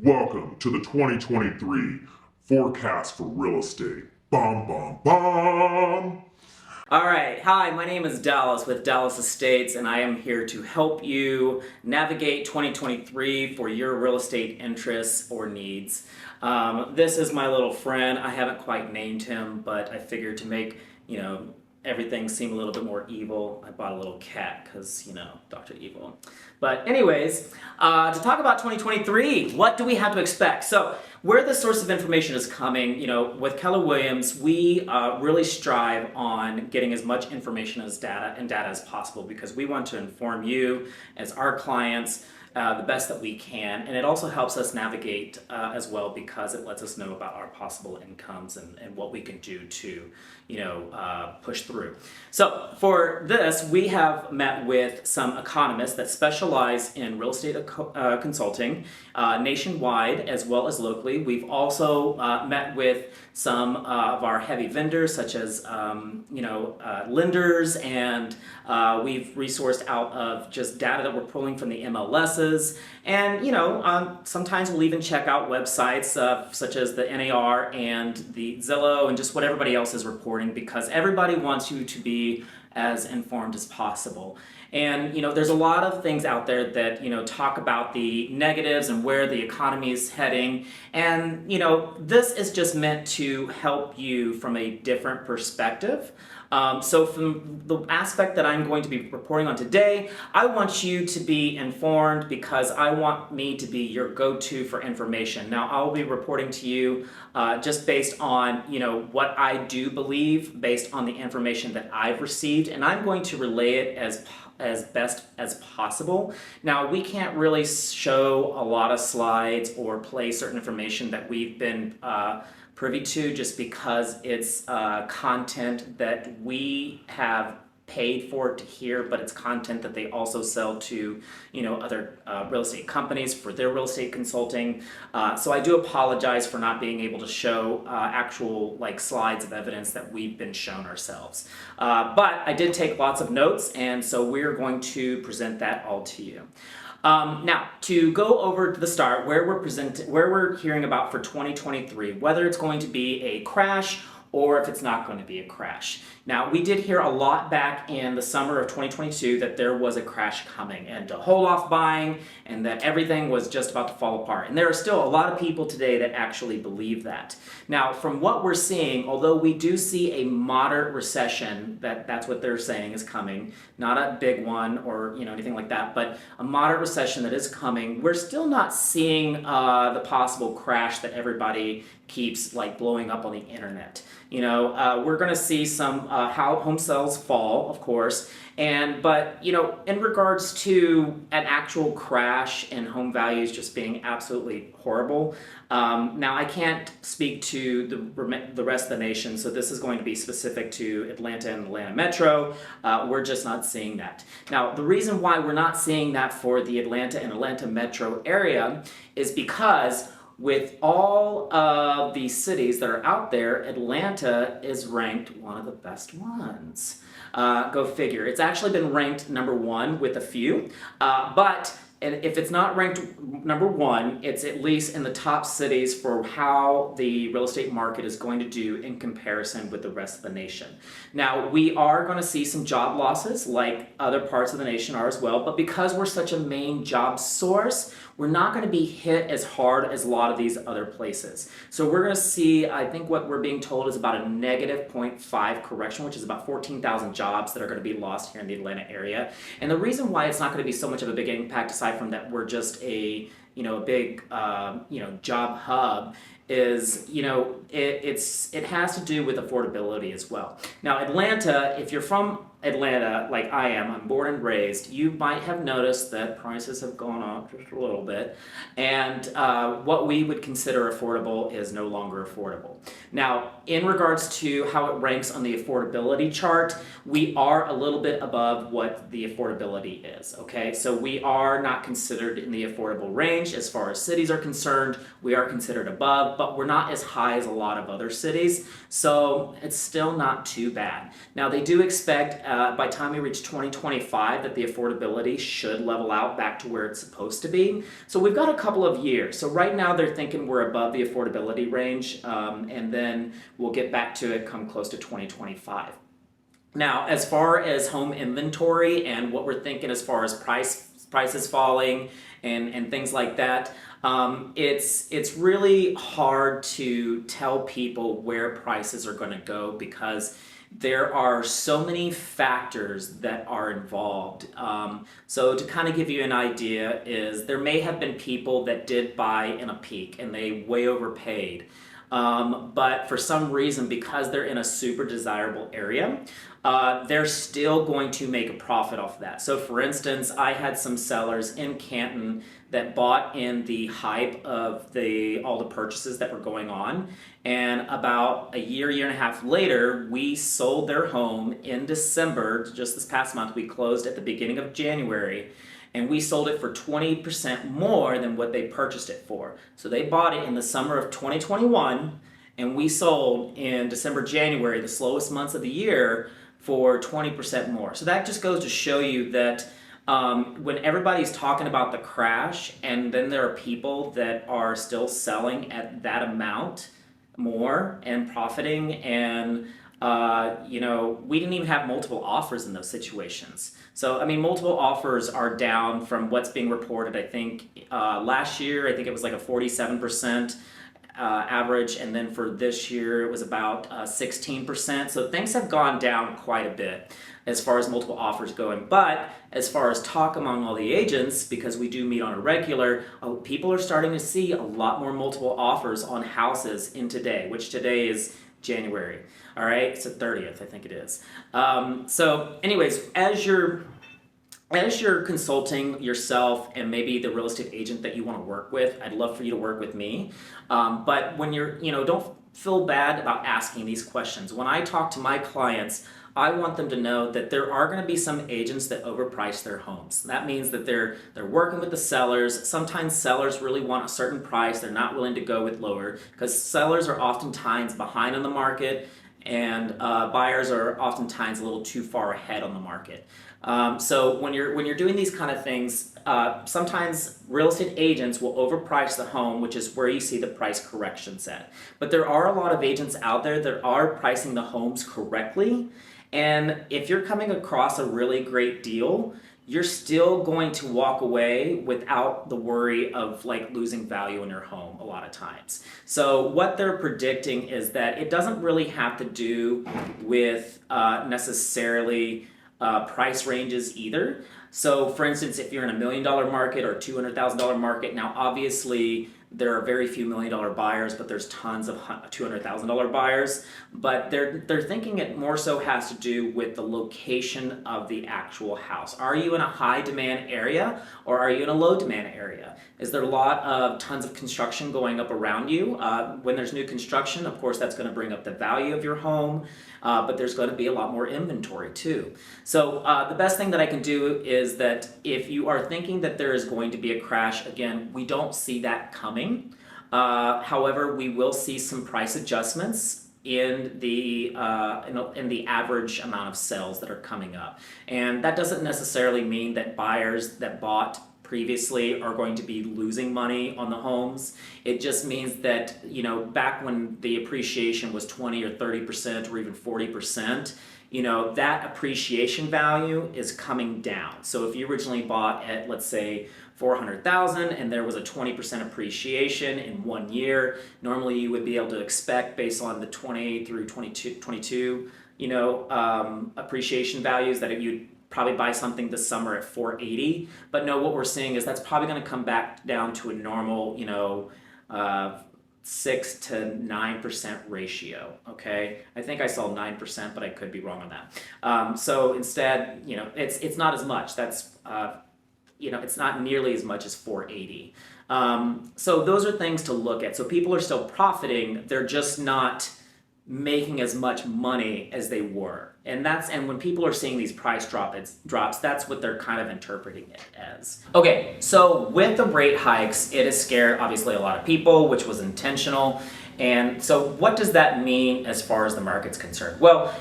Welcome to the 2023 forecast for real estate. Bum, bum, bum. All right. Hi, my name is Dallas with Dallas Estates, and I am here to help you navigate 2023 for your real estate interests or needs. This is my little friend. I haven't quite named him, but I figured to make, everything seem a little bit more evil, I bought a little cat because, Dr. Evil. But anyways, to talk about 2023, what do we have to expect? So where the source of information is coming, with Keller Williams, we really strive on getting as much information as data as possible because we want to inform you as our clients the best that we can, and it also helps us navigate as well because it lets us know about our possible incomes and what we can do to push through. So for this, we have met with some economists that specialize in real estate consulting nationwide as well as locally. We've also met with some of our heavy vendors such as lenders, and we've resourced out of just data that we're pulling from the MLSs, and sometimes we'll even check out websites such as the NAR and the Zillow and just what everybody else is reporting because everybody wants you to be as informed as possible. And there's a lot of things out there that talk about the negatives and where the economy is heading, and this is just meant to help you from a different perspective. So from the aspect that I'm going to be reporting on today, I want you to be informed because I want me to be your go-to for information. Now, I'll be reporting to you just based on what I do believe, based on the information that I've received, and I'm going to relay it as best as possible. Now, we can't really show a lot of slides or play certain information that we've been privy to just because it's content that we have paid for to hear, but it's content that they also sell to other real estate companies for their real estate consulting. So I do apologize for not being able to show actual slides of evidence that we've been shown ourselves. But I did take lots of notes, and so we're going to present that all to you. Now, to go over to the start, where we're hearing about for 2023, whether it's going to be a crash or if it's not going to be a crash. Now, we did hear a lot back in the summer of 2022 that there was a crash coming and to hold off buying and that everything was just about to fall apart. And there are still a lot of people today that actually believe that. Now, from what we're seeing, although we do see a moderate recession, that's what they're saying is coming, not a big one or anything like that, but a moderate recession that is coming, we're still not seeing the possible crash that everybody keeps blowing up on the internet. We're going to see some how home sales fall, of course, but in regards to an actual crash in home values just being absolutely horrible. Now, I can't speak to the rest of the nation, so this is going to be specific to Atlanta and Atlanta Metro. We're just not seeing that. Now, the reason why we're not seeing that for the Atlanta and Atlanta Metro area is because with all of the cities that are out there, Atlanta is ranked one of the best ones. Go figure. It's actually been ranked number one with a few, but if it's not ranked number one, it's at least in the top cities for how the real estate market is going to do in comparison with the rest of the nation. Now, we are going to see some job losses like other parts of the nation are as well, but because we're such a main job source, we're not going to be hit as hard as a lot of these other places. So we're going to see, I think what we're being told is about a negative 0.5 correction, which is about 14,000 jobs that are going to be lost here in the Atlanta area. And the reason why it's not going to be so much of a big impact, aside from that we're just a big job hub, is it has to do with affordability as well. Now, Atlanta, if you're from Atlanta like I am, I'm born and raised, you might have noticed that prices have gone up just a little bit, and what we would consider affordable is no longer affordable. Now, in regards to how it ranks on the affordability chart, we are a little bit above what the affordability is, okay? So we are not considered in the affordable range as far as cities are concerned. We are considered above, but we're not as high as a lot of other cities, so it's still not too bad. Now, they do expect by the time we reach 2025 that the affordability should level out back to where it's supposed to be. So we've got a couple of years. So right now they're thinking we're above the affordability range, and then we'll get back to it come close to 2025. Now, as far as home inventory and what we're thinking as far as prices falling and things like that, it's really hard to tell people where prices are going to go because there are so many factors that are involved. So to kind of give you an idea is there may have been people that did buy in a peak and they way overpaid. But for some reason, because they're in a super desirable area, they're still going to make a profit off of that. So for instance, I had some sellers in Canton that bought in the hype of all the purchases that were going on. And about a year and a half later, we sold their home in December. Just this past month, we closed at the beginning of January. And we sold it for 20% more than what they purchased it for. So they bought it in the summer of 2021, and we sold in December, January, the slowest months of the year, for 20% more. So that just goes to show you that when everybody's talking about the crash, and then there are people that are still selling at that amount more and profiting, and we didn't even have multiple offers in those situations. So, I mean, multiple offers are down from what's being reported. I think last year, I think it was like a 47% average, and then for this year, it was about 16%. So things have gone down quite a bit as far as multiple offers going. But as far as talk among all the agents, because we do meet on a regular, people are starting to see a lot more multiple offers on houses in today, which today is January. All right, it's the 30th, I think it is. So anyways, as you're consulting yourself and maybe the real estate agent that you want to work with, I'd love for you to work with me. But when don't feel bad about asking these questions. When I talk to my clients, I want them to know that there are going to be some agents that overprice their homes. That means that they're working with the sellers. Sometimes sellers really want a certain price. They're not willing to go with lower because sellers are oftentimes behind on the market, and buyers are oftentimes a little too far ahead on the market. So when you're doing these kind of things, sometimes real estate agents will overprice the home, which is where you see the price corrections at. But there are a lot of agents out there that are pricing the homes correctly. And if you're coming across a really great deal, you're still going to walk away without the worry of like losing value in your home a lot of times. So what they're predicting is that it doesn't really have to do with necessarily price ranges either. So for instance, if you're in $1 million market or $200,000 market, now obviously there are very few $1 million buyers, but there's tons of $200,000 buyers. But they're thinking it more so has to do with the location of the actual house. Are you in a high demand area or are you in a low demand area? Is there a lot of tons of construction going up around you? When there's new construction, of course, that's going to bring up the value of your home, but there's going to be a lot more inventory too. So the best thing that I can do is that if you are thinking that there is going to be a crash, again, we don't see that coming. However, we will see some price adjustments in the average amount of sales that are coming up. And that doesn't necessarily mean that buyers that bought previously are going to be losing money on the homes. It just means that, back when the appreciation was 20 or 30% or even 40%, that appreciation value is coming down. So if you originally bought at, let's say, $400,000 and there was a 20% appreciation in 1 year, normally you would be able to expect, based on the 20 through 22 appreciation values, that you'd probably buy something this summer at $480. But no, what we're seeing is that's probably going to come back down to a normal, 6 to 9% ratio. Okay, I think I saw 9%, but I could be wrong on that. So instead, it's not as much. That's it's not nearly as much as $480. So those are things to look at. So people are still profiting. They're just not making as much money as they were. And when people are seeing these price drops, that's what they're kind of interpreting it as. Okay, so with the rate hikes, it has scared obviously a lot of people, which was intentional. And so what does that mean as far as the market's concerned? Well,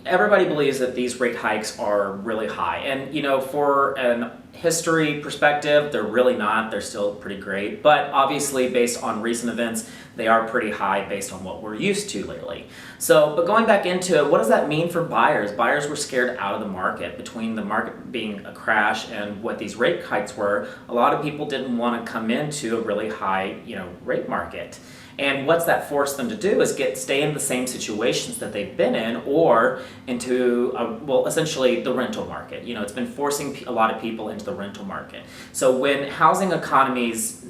everybody believes that these rate hikes are really high. And, for an history perspective, they're really not. They're still pretty great. But obviously, based on recent events, they are pretty high based on what we're used to lately. But going back into it, what does that mean for buyers? Buyers were scared out of the market. Between the market being a crash and what these rate hikes were, a lot of people didn't want to come into a really high, rate market. And what's that forced them to do is stay in the same situations that they've been in, or into, essentially the rental market. It's been forcing a lot of people into the rental market. So when housing economies,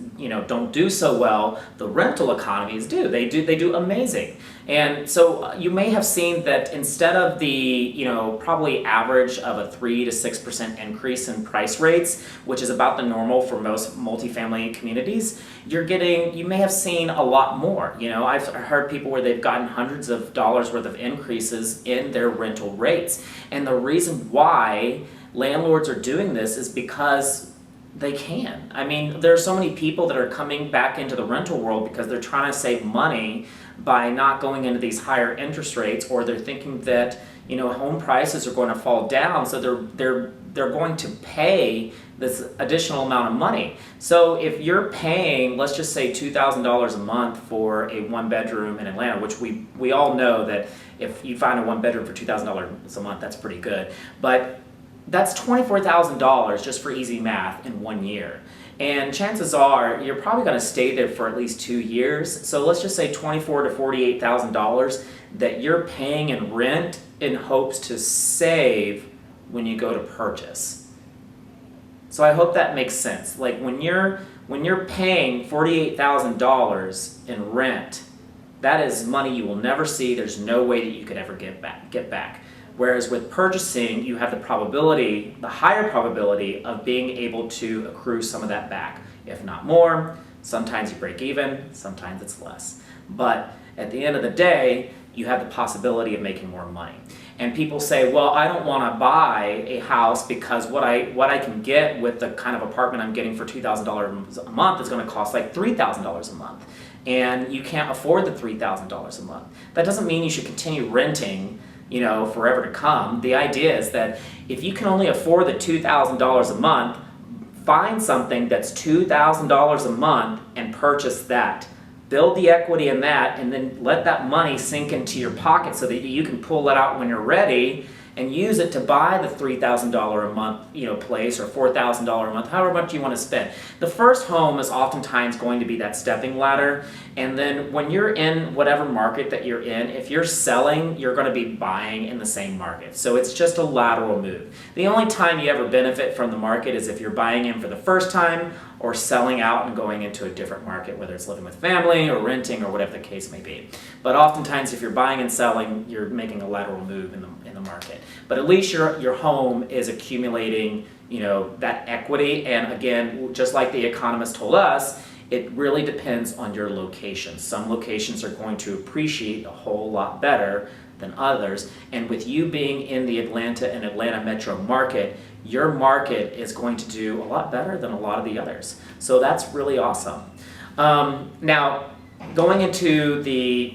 don't do so well, the rental economies do. They do amazing. And so you may have seen that instead of the, probably average of a 3 to 6% increase in price rates, which is about the normal for most multifamily communities, you may have seen a lot more. I've heard people where they've gotten hundreds of dollars worth of increases in their rental rates. And the reason why landlords are doing this is because they can. I mean, there are so many people that are coming back into the rental world because they're trying to save money by not going into these higher interest rates, or they're thinking that home prices are going to fall down, so they're going to pay this additional amount of money. So if you're paying, let's just say $2,000 a month for a one bedroom in Atlanta, which we all know that if you find a one bedroom for $2,000 a month, that's pretty good. But that's $24,000 just for easy math in 1 year. And chances are you're probably going to stay there for at least 2 years. So let's just say $24,000 to $48,000 that you're paying in rent in hopes to save when you go to purchase. So I hope that makes sense. Like when you're paying $48,000 in rent, that is money you will never see. There's no way that you could ever get back. Whereas with purchasing, you have the higher probability of being able to accrue some of that back. If not more, sometimes you break even, sometimes it's less. But at the end of the day, you have the possibility of making more money. And people say, well, I don't want to buy a house because what I can get with the kind of apartment I'm getting for $2,000 a month is going to cost like $3,000 a month. And you can't afford the $3,000 a month. That doesn't mean you should continue renting forever to come. The idea is that if you can only afford the $2,000 a month, find something that's $2,000 a month and purchase that. Build the equity in that, and then let that money sink into your pocket so that you can pull it out when you're ready and use it to buy the $3,000 a month, place, or $4,000 a month, however much you want to spend. The first home is oftentimes going to be that stepping ladder, and then when you're in whatever market that you're in, if you're selling, you're going to be buying in the same market. So it's just a lateral move. The only time you ever benefit from the market is if you're buying in for the first time or selling out and going into a different market, whether it's living with family or renting or whatever the case may be. But oftentimes if you're buying and selling, you're making a lateral move in the market. But at least your home is accumulating, that equity. And again, just like the economist told us, it really depends on your location. Some locations are going to appreciate a whole lot better than others. And with you being in the Atlanta metro market, your market is going to do a lot better than a lot of the others. So that's really awesome. Now, going into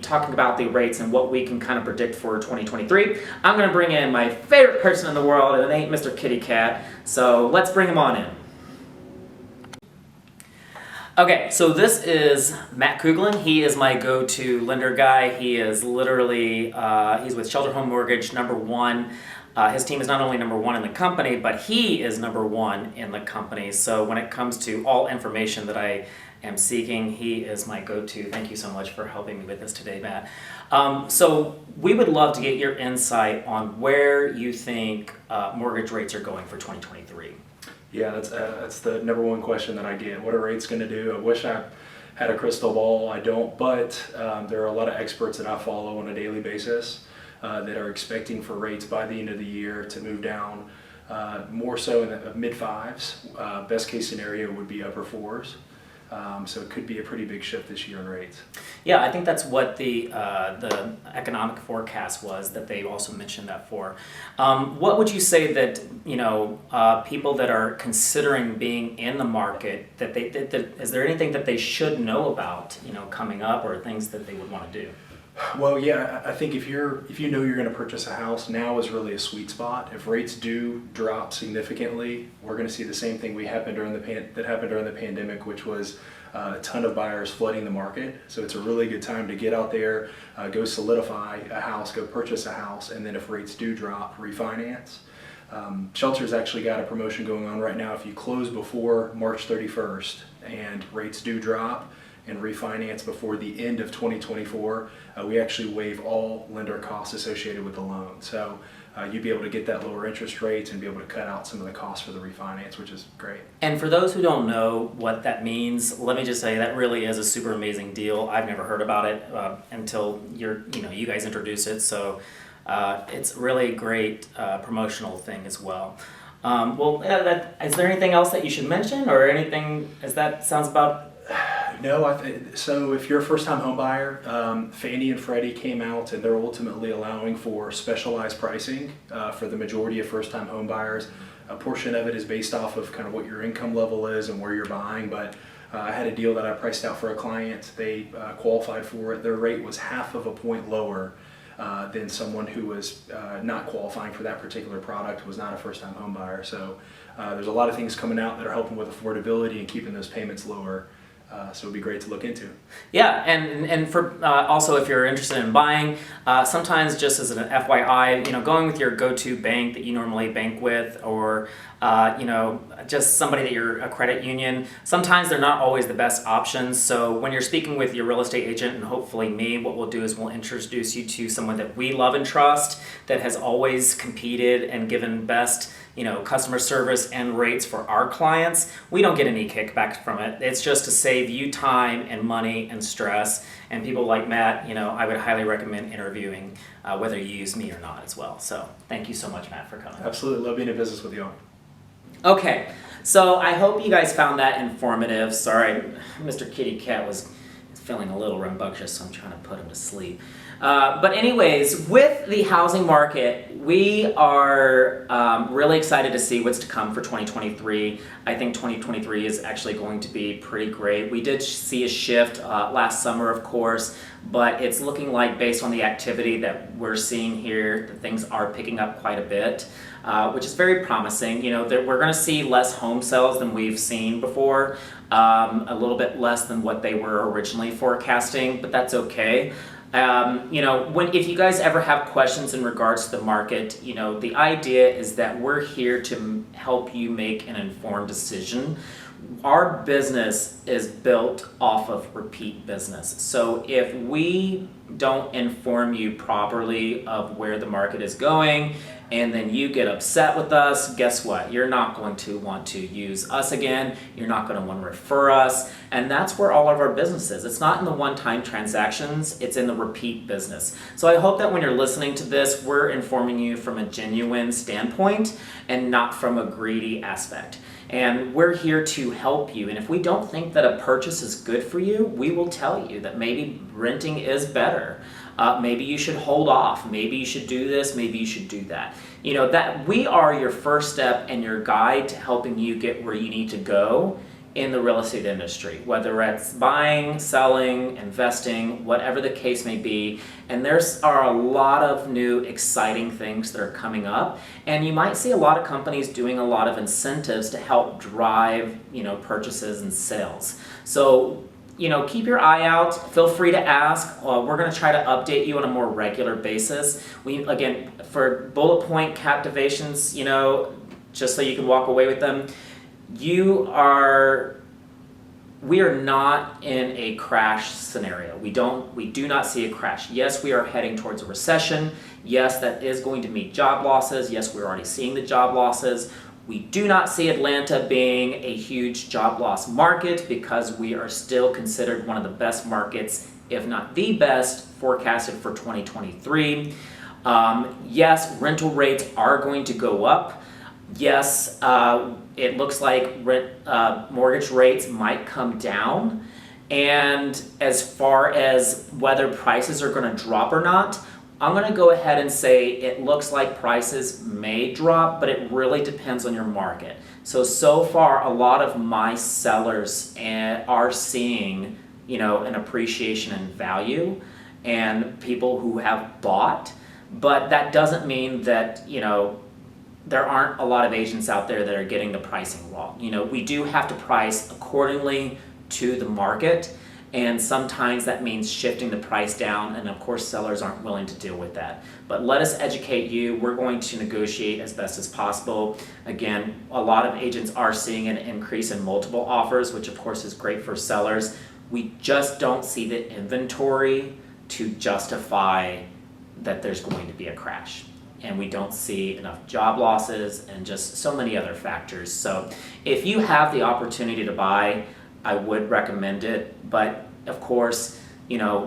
talking about the rates and what we can kind of predict for 2023, I'm going to bring in my favorite person in the world, and it ain't Mr. Kitty Cat. So let's bring him on in. Okay, so this is Matt Kuglin. He is my go-to lender guy. He is literally, he's with Shelter Home Mortgage, #1. His team is not only #1 in the company, but he is #1 in the company. So when it comes to all information that I am seeking, he is my go-to. Thank you so much for helping me with this today, Matt. So we would love to get your insight on where you think mortgage rates are going for 2023. Yeah, that's the #1 question that I get. What are rates going to do? I wish I had a crystal ball. I don't, but there are a lot of experts that I follow on a daily basis that are expecting for rates by the end of the year to move down more so in the mid-5s. Best case scenario would be upper 4s. So it could be a pretty big shift this year in rates. Yeah, I think that's what the economic forecast was that they also mentioned that for. What would you say that people that are considering being in the market is there anything that they should know about coming up, or things that they would want to do? Well, yeah, I think if you know you're going to purchase a house, now is really a sweet spot. If rates do drop significantly, we're going to see the same thing that happened during the pandemic, which was a ton of buyers flooding the market. So it's a really good time to get out there, go solidify a house, go purchase a house, and then if rates do drop, refinance. Shelter's actually got a promotion going on right now. If you close before March 31st and rates do drop and refinance before the end of 2024, we actually waive all lender costs associated with the loan. So you'd be able to get that lower interest rates and be able to cut out some of the costs for the refinance, which is great. And for those who don't know what that means, let me just say that really is a super amazing deal. I've never heard about it until you guys introduced it. So it's really a great promotional thing as well. Is there anything else that you should mention, or anything? As that sounds about. No, so if you're a first-time home buyer, Fannie and Freddie came out and they're ultimately allowing for specialized pricing for the majority of first-time home buyers. A portion of it is based off of kind of what your income level is and where you're buying, but I had a deal that I priced out for a client. They qualified for it. Their rate was half of a point lower than someone who was not qualifying for that particular product, was not a first-time home buyer. So there's a lot of things coming out that are helping with affordability and keeping those payments lower. So it'd be great to look into. Yeah, and for also if you're interested in buying, sometimes just as an FYI, going with your go-to bank that you normally bank with, or just somebody that you're a credit union, sometimes they're not always the best options. So when you're speaking with your real estate agent and hopefully me, what we'll do is we'll introduce you to someone that we love and trust, that has always competed and given best customer service and rates for our clients. We don't get any kickback from it. It's just to save you time and money and stress. And people like Matt, I would highly recommend interviewing, whether you use me or not as well. So thank you so much, Matt, for coming. Absolutely. Love being in business with you all. Okay, so I hope you guys found that informative. Sorry, Mr. Kitty Cat was feeling a little rambunctious, so I'm trying to put him to sleep. But anyways, with the housing market, we are really excited to see what's to come for 2023. I think 2023 is actually going to be pretty great. We did see a shift last summer, of course, but it's looking like, based on the activity that we're seeing here, that things are picking up quite a bit, which is very promising. That we're going to see less home sales than we've seen before, a little bit less than what they were originally forecasting, but that's okay. If you guys ever have questions in regards to the market, the idea is that we're here to help you make an informed decision. Our business is built off of repeat business. So if we don't inform you properly of where the market is going, and then you get upset with us, guess what? You're not going to want to use us again. You're not going to want to refer us. And that's where all of our business is. It's not in the one-time transactions. It's in the repeat business. So I hope that when you're listening to this, we're informing you from a genuine standpoint and not from a greedy aspect. And we're here to help you. And if we don't think that a purchase is good for you, we will tell you that maybe renting is better. Maybe you should hold off. Maybe you should do this. Maybe you should do that. That we are your first step and your guide to helping you get where you need to go in the real estate industry, whether it's buying, selling, investing, whatever the case may be. And are a lot of new exciting things that are coming up. And you might see a lot of companies doing a lot of incentives to help drive, purchases and sales. So, keep your eye out. Feel free to ask. We're going to try to update you on a more regular basis. Again, for bullet point captivations, just so you can walk away with them, we are not in a crash scenario. We do not see a crash. Yes, we are heading towards a recession. Yes, that is going to mean job losses. Yes, we're already seeing the job losses. We do not see Atlanta being a huge job loss market, because we are still considered one of the best markets, if not the best, forecasted for 2023. Yes, rental rates are going to go up. Yes, it looks like mortgage rates might come down. And as far as whether prices are going to drop or not, I'm going to go ahead and say it looks like prices may drop, but it really depends on your market. So far, a lot of my sellers are seeing, an appreciation in value. and people who have bought, but that doesn't mean that, there aren't a lot of agents out there that are getting the pricing wrong. We do have to price accordingly to the market, and sometimes that means shifting the price down, and of course sellers aren't willing to deal with that. But let us educate you. We're going to negotiate as best as possible. Again, a lot of agents are seeing an increase in multiple offers, which of course is great for sellers. We just don't see the inventory to justify that there's going to be a crash. And we don't see enough job losses and just so many other factors. So if you have the opportunity to buy, I would recommend it. But of course,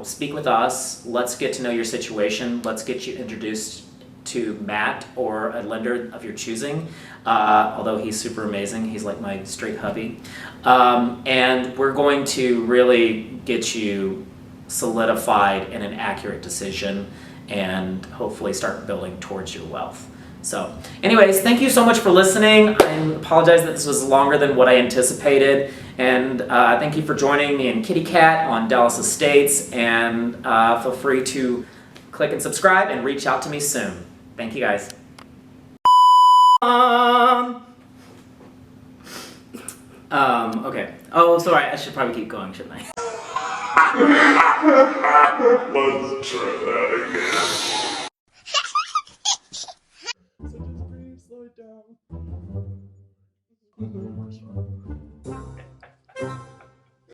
speak with us. Let's get to know your situation. Let's get you introduced to Matt or a lender of your choosing. Although he's super amazing. He's like my straight hubby. And we're going to really get you solidified in an accurate decision and hopefully start building towards your wealth. So anyways, thank you so much for listening. I apologize that this was longer than what I anticipated. And thank you for joining me and Kitty Cat on Dallas Estates. And feel free to click and subscribe and reach out to me soon. Thank you guys. Okay. Oh, sorry. I should probably keep going, shouldn't I? Let's try that again. So just breathe, slow it down.